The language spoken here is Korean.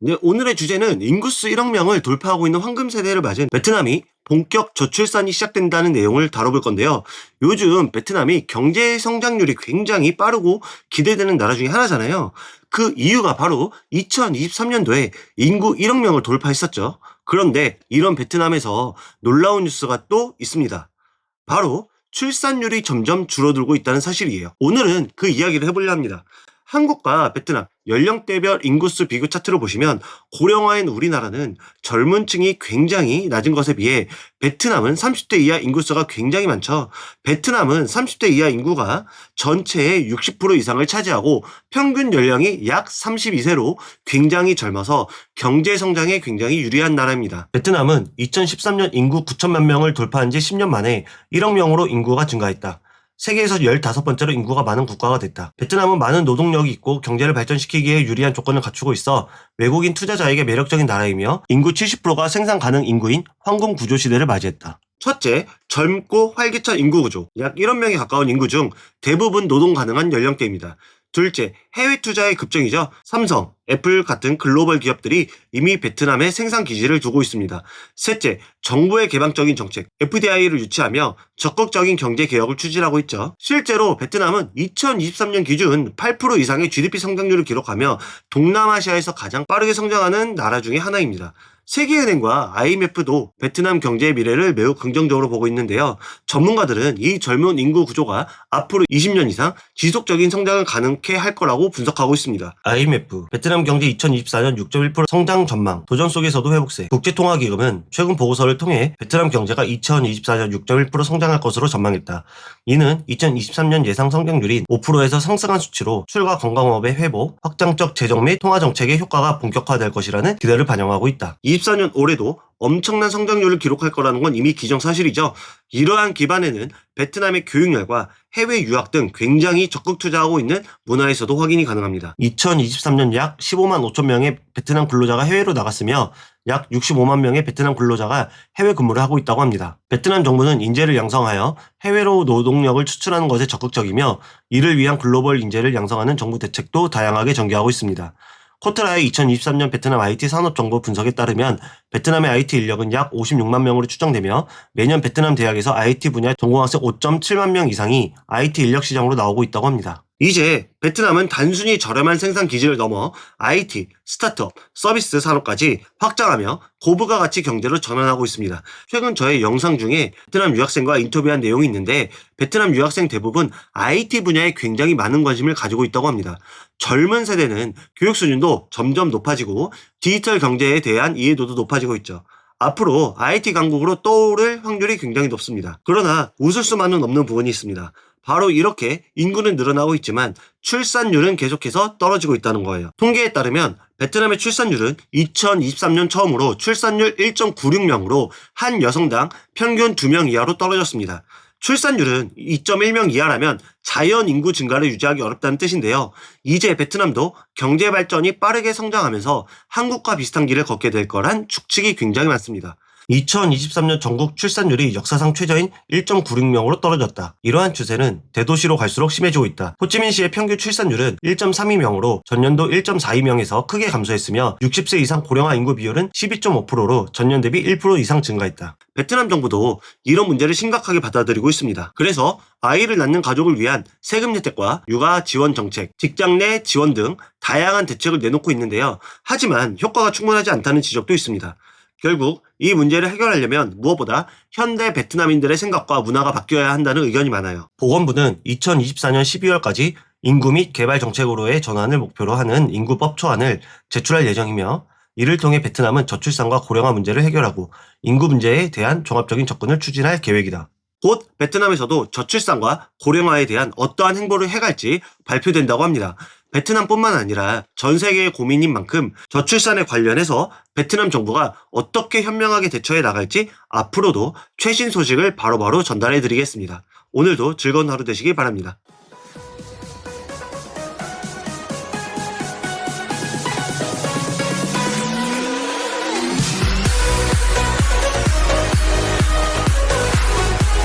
네, 오늘의 주제는 인구수 1억 명을 돌파하고 있는 황금 세대를 맞은 베트남이 본격 저출산이 시작된다는 내용을 다뤄볼 건데요. 요즘 베트남이 경제 성장률이 굉장히 빠르고 기대되는 나라 중에 하나잖아요. 그 이유가 바로 2023년도에 인구 1억 명을 돌파했었죠. 그런데 이런 베트남에서 놀라운 뉴스가 또 있습니다. 바로 출산율이 점점 줄어들고 있다는 사실이에요. 오늘은 그 이야기를 해보려 합니다. 한국과 베트남 연령대별 인구수 비교 차트를 보시면 고령화인 우리나라는 젊은 층이 굉장히 낮은 것에 비해 베트남은 30대 이하 인구수가 굉장히 많죠. 베트남은 30대 이하 인구가 전체의 60% 이상을 차지하고 평균 연령이 약 32세로 굉장히 젊어서 경제 성장에 굉장히 유리한 나라입니다. 베트남은 2013년 인구 9천만 명을 돌파한 지 10년 만에 1억 명으로 인구가 증가했다. 세계에서 15번째로 인구가 많은 국가가 됐다. 베트남은 많은 노동력이 있고 경제를 발전시키기에 유리한 조건을 갖추고 있어 외국인 투자자에게 매력적인 나라이며 인구 70%가 생산 가능 인구인 황금 구조 시대를 맞이했다. 첫째, 젊고 활기찬 인구 구조. 약 1억 명에 가까운 인구 중 대부분 노동 가능한 연령대입니다. 둘째, 해외 투자의 급증이죠. 삼성, 애플 같은 글로벌 기업들이 이미 베트남에 생산 기지를 두고 있습니다. 셋째, 정부의 개방적인 정책, FDI를 유치하며 적극적인 경제 개혁을 추진하고 있죠. 실제로 베트남은 2023년 기준 8% 이상의 GDP 성장률을 기록하며 동남아시아에서 가장 빠르게 성장하는 나라 중에 하나입니다. 세계은행과 IMF도 베트남 경제의 미래를 매우 긍정적으로 보고 있는데요. 전문가들은 이 젊은 인구 구조가 앞으로 20년 이상 지속적인 성장을 가능케 할 거라고 분석하고 있습니다. IMF, 베트남 경제 2024년 6.1% 성장 전망, 도전 속에서도 회복세. 국제통화기금은 최근 보고서를 통해 베트남 경제가 2024년 6.1% 성장할 것으로 전망했다. 이는 2023년 예상 성장률인 5%에서 상승한 수치로 출과 관광업의 회복, 확장적 재정 및 통화정책의 효과가 본격화될 것이라는 기대를 반영하고 있다. 24년 올해도 엄청난 성장률을 기록할 거라는 건 이미 기정사실이죠. 이러한 기반에는 베트남의 교육열과 해외 유학 등 굉장히 적극 투자하고 있는 문화에서도 확인이 가능합니다. 2023년 약 15만 5천 명의 베트남 근로자가 해외로 나갔으며 약 65만 명의 베트남 근로자가 해외 근무를 하고 있다고 합니다. 베트남 정부는 인재를 양성하여 해외로 노동력을 추출하는 것에 적극적이며 이를 위한 글로벌 인재를 양성하는 정부 대책도 다양하게 전개하고 있습니다. 코트라의 2023년 베트남 IT 산업정보 분석에 따르면 베트남의 IT 인력은 약 56만 명으로 추정되며 매년 베트남 대학에서 IT 분야 전공학생 5.7만 명 이상이 IT 인력 시장으로 나오고 있다고 합니다. 이제 베트남은 단순히 저렴한 생산 기지를 넘어 IT, 스타트업, 서비스 산업까지 확장하며 고부가 가치 경제로 전환하고 있습니다. 최근 저의 영상 중에 베트남 유학생과 인터뷰한 내용이 있는데 베트남 유학생 대부분 IT 분야에 굉장히 많은 관심을 가지고 있다고 합니다. 젊은 세대는 교육 수준도 점점 높아지고 디지털 경제에 대한 이해도도 높아지고 있죠. 앞으로 IT 강국으로 떠오를 확률이 굉장히 높습니다. 그러나 웃을 수만은 없는 부분이 있습니다. 바로 이렇게 인구는 늘어나고 있지만 출산율은 계속해서 떨어지고 있다는 거예요. 통계에 따르면 베트남의 출산율은 2023년 처음으로 출산율 1.96명으로 한 여성당 평균 2명 이하로 떨어졌습니다. 출산율은 2.1명 이하라면 자연 인구 증가를 유지하기 어렵다는 뜻인데요. 이제 베트남도 경제 발전이 빠르게 성장하면서 한국과 비슷한 길을 걷게 될 거란 추측이 굉장히 많습니다. 2023년 전국 출산율이 역사상 최저인 1.96명으로 떨어졌다. 이러한 추세는 대도시로 갈수록 심해지고 있다. 호치민시의 평균 출산율은 1.32명으로 전년도 1.42명에서 크게 감소했으며 60세 이상 고령화 인구 비율은 12.5%로 전년 대비 1% 이상 증가했다. 베트남 정부도 이런 문제를 심각하게 받아들이고 있습니다. 그래서 아이를 낳는 가족을 위한 세금 혜택과 육아 지원 정책, 직장 내 지원 등 다양한 대책을 내놓고 있는데요. 하지만 효과가 충분하지 않다는 지적도 있습니다. 결국 이 문제를 해결하려면 무엇보다 현대 베트남인들의 생각과 문화가 바뀌어야 한다는 의견이 많아요. 보건부는 2024년 12월까지 인구 및 개발 정책으로의 전환을 목표로 하는 인구법 초안을 제출할 예정이며 이를 통해 베트남은 저출산과 고령화 문제를 해결하고 인구 문제에 대한 종합적인 접근을 추진할 계획이다. 곧 베트남에서도 저출산과 고령화에 대한 어떠한 행보를 해갈지 발표된다고 합니다. 베트남뿐만 아니라 전 세계의 고민인 만큼 저출산에 관련해서 베트남 정부가 어떻게 현명하게 대처해 나갈지 앞으로도 최신 소식을 바로바로 전달해 드리겠습니다. 오늘도 즐거운 하루 되시길 바랍니다.